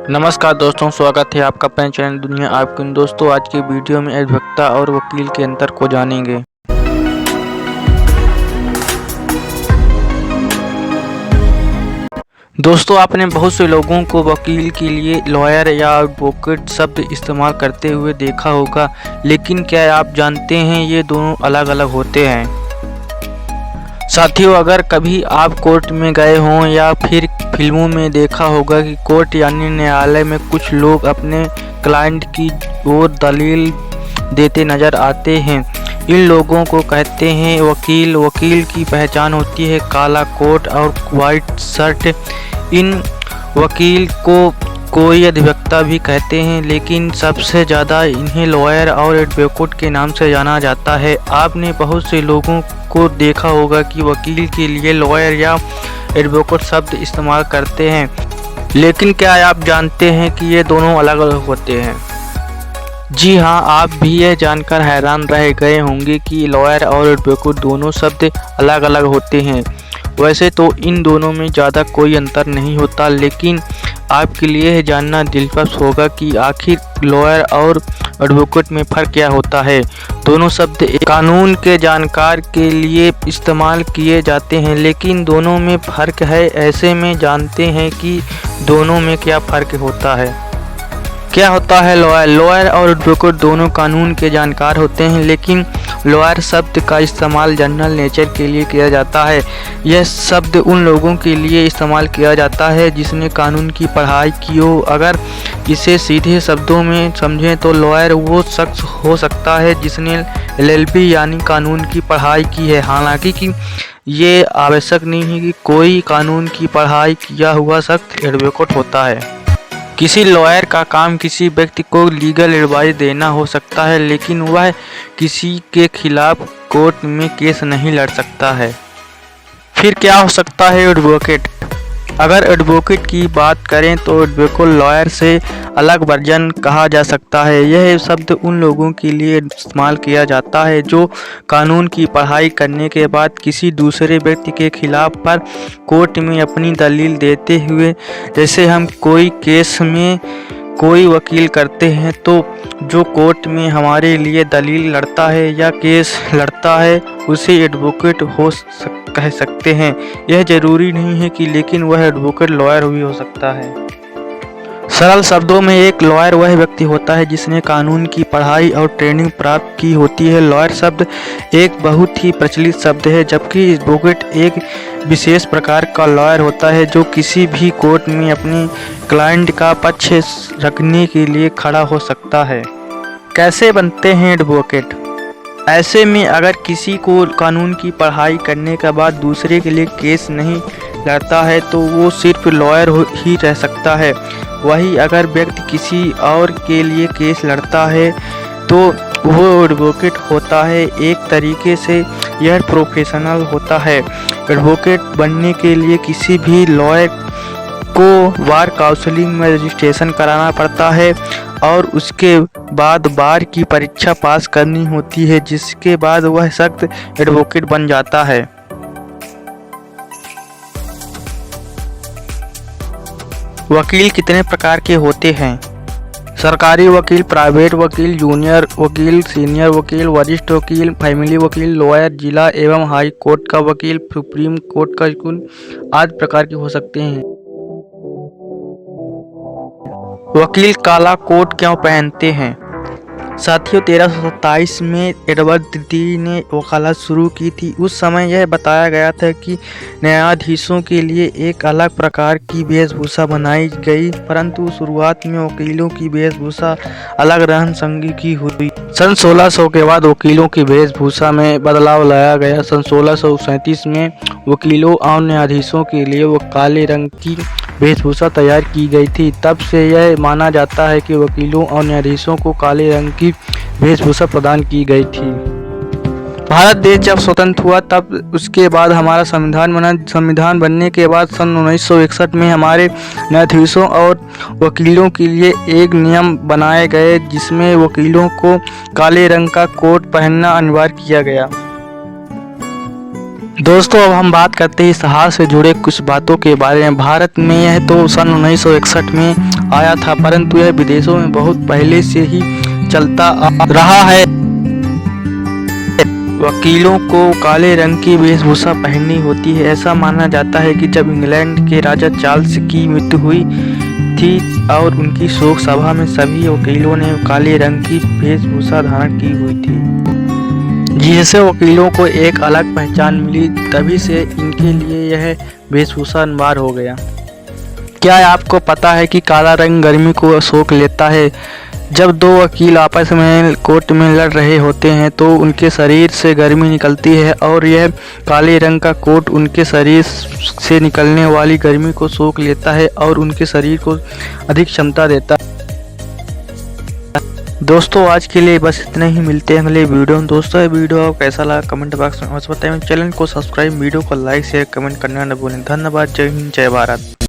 नमस्कार दोस्तों, स्वागत है आपका अपने चैनल दुनिया आपके। दोस्तों, आज के वीडियो में अधिवक्ता और वकील के अंतर को जानेंगे। दोस्तों, आपने बहुत से लोगों को वकील के लिए लॉयर या एडवोकेट शब्द इस्तेमाल करते हुए देखा होगा, लेकिन क्या आप जानते हैं ये दोनों अलग अलग होते हैं। साथियों, अगर कभी आप कोर्ट में गए हों या फिर फिल्मों में देखा होगा कि कोर्ट यानी न्यायालय में कुछ लोग अपने क्लाइंट की ओर दलील देते नजर आते हैं, इन लोगों को कहते हैं वकील। वकील की पहचान होती है काला कोट और वाइट शर्ट। इन वकील को कोई अधिवक्ता भी कहते हैं, लेकिन सबसे ज़्यादा इन्हें लॉयर और एडवोकेट के नाम से जाना जाता है। आपने बहुत से लोगों को देखा होगा कि वकील के लिए लॉयर या एडवोकेट शब्द इस्तेमाल करते हैं, लेकिन क्या आप जानते हैं कि ये दोनों अलग अलग होते हैं। जी हाँ, आप भी यह जानकर हैरान रह गए होंगे कि लॉयर और एडवोकेट दोनों शब्द अलग अलग होते हैं। वैसे तो इन दोनों में ज़्यादा कोई अंतर नहीं होता, लेकिन आपके लिए यह जानना दिलचस्प होगा कि आखिर लॉयर और एडवोकेट में फ़र्क क्या होता है। दोनों शब्द कानून के जानकार के लिए इस्तेमाल किए जाते हैं, लेकिन दोनों में फ़र्क है। ऐसे में जानते हैं कि दोनों में क्या फ़र्क होता है। क्या होता है लॉयर। लॉयर और एडवोकेट दोनों कानून के जानकार होते हैं, लेकिन लॉयर शब्द का इस्तेमाल जनरल नेचर के लिए किया जाता है। यह शब्द उन लोगों के लिए इस्तेमाल किया जाता है जिसने कानून की पढ़ाई की हो। अगर इसे सीधे शब्दों में समझें तो लॉयर वो शख्स हो सकता है जिसने LLB यानी कानून की पढ़ाई की है। हालांकि कि ये आवश्यक नहीं है कि कोई कानून की पढ़ाई किया हुआ शख्स एडवोकेट होता है। किसी लॉयर का काम किसी व्यक्ति को लीगल एडवाइस देना हो सकता है, लेकिन वह किसी के खिलाफ कोर्ट में केस नहीं लड़ सकता है। फिर क्या हो सकता है एडवोकेट। अगर एडवोकेट की बात करें तो एडवोकेट लॉयर से अलग वर्जन कहा जा सकता है। यह शब्द उन लोगों के लिए इस्तेमाल किया जाता है जो कानून की पढ़ाई करने के बाद किसी दूसरे व्यक्ति के खिलाफ पर कोर्ट में अपनी दलील देते हुए, जैसे हम कोई केस में कोई वकील करते हैं तो जो कोर्ट में हमारे लिए दलील लड़ता है या केस लड़ता है उसे एडवोकेट कह सकते हैं। यह जरूरी नहीं है कि लेकिन वह एडवोकेट लॉयर भी हो सकता है। सरल शब्दों में एक लॉयर वह व्यक्ति होता है जिसने कानून की पढ़ाई और ट्रेनिंग प्राप्त की होती है। लॉयर शब्द एक बहुत ही प्रचलित शब्द है, जबकि एडवोकेट एक विशेष प्रकार का लॉयर होता है जो किसी भी कोर्ट में अपने क्लाइंट का पक्ष रखने के लिए खड़ा हो सकता है। कैसे बनते हैं एडवोकेट। ऐसे में अगर किसी को कानून की पढ़ाई करने के बाद दूसरे के लिए केस नहीं लड़ता है तो वो सिर्फ लॉयर ही रह सकता है। वहीं अगर व्यक्ति किसी और के लिए केस लड़ता है तो वो एडवोकेट होता है। एक तरीके से यह प्रोफेशनल होता है। एडवोकेट बनने के लिए किसी भी लॉयर को बार काउंसलिंग में रजिस्ट्रेशन कराना पड़ता है और उसके बाद बार की परीक्षा पास करनी होती है, जिसके बाद वह शख्स एडवोकेट बन जाता है। वकील कितने प्रकार के होते हैं। सरकारी वकील, प्राइवेट वकील, जूनियर वकील, सीनियर वकील, वरिष्ठ वकील, फैमिली वकील, लॉयर, जिला एवं हाई कोर्ट का वकील, सुप्रीम कोर्ट का वकील आदि प्रकार के हो सकते हैं। वकील काला कोट क्यों पहनते हैं। साथियों, 1327 में एडवर्ड तृतीय ने वकालत शुरू की थी। उस समय यह बताया गया था कि न्यायाधीशों के लिए एक अलग प्रकार की वेशभूषा बनाई गई, परंतु शुरुआत में वकीलों की वेशभूषा अलग रहन सहन की हुई। सन 1600 के बाद वकीलों की वेशभूषा में बदलाव लाया गया। सन 1637 में वकीलों और न्यायाधीशों के लिए वो काले रंग की वेशभूषा तैयार की गई थी। तब से यह माना जाता है कि वकीलों और न्यायाधीशों को काले रंग की वेशभूषा प्रदान की गई थी। भारत देश जब स्वतंत्र हुआ तब उसके बाद हमारा संविधान बना। संविधान बनने के बाद सन 1961 में हमारे न्यायाधीशों और वकीलों के लिए एक नियम बनाए गए जिसमें वकीलों को काले रंग का कोट पहनना अनिवार्य किया गया। दोस्तों अब हम बात करते हैं इस हार से जुड़े कुछ बातों के बारे में। भारत में यह तो सन 1961 में आया था, परंतु यह विदेशों में बहुत पहले से ही चलता आ रहा है। वकीलों को काले रंग की वेशभूषा पहननी होती है। ऐसा माना जाता है कि जब इंग्लैंड के राजा चार्ल्स की मृत्यु हुई थी और उनकी शोक सभा में सभी वकीलों ने काले रंग की वेशभूषा धारण की हुई थी, जिससे वकीलों को एक अलग पहचान मिली। तभी से इनके लिए यह वेशभूषा अनिवार्य हो गया। क्या आपको पता है कि काला रंग गर्मी को सोख लेता है? जब दो वकील आपस में कोर्ट में लड़ रहे होते हैं तो उनके शरीर से गर्मी निकलती है और यह काले रंग का कोट उनके शरीर से निकलने वाली गर्मी को सोख लेता है और उनके शरीर को अधिक क्षमता देता है। दोस्तों आज के लिए बस इतना ही, मिलते हैं अगले वीडियो में। दोस्तों ये वीडियो आपको कैसा लगा कमेंट बॉक्स में अवश्य बताएं। चैनल को सब्सक्राइब, वीडियो को लाइक शेयर कमेंट करना न भूलें। धन्यवाद। जय हिंद, जय भारत।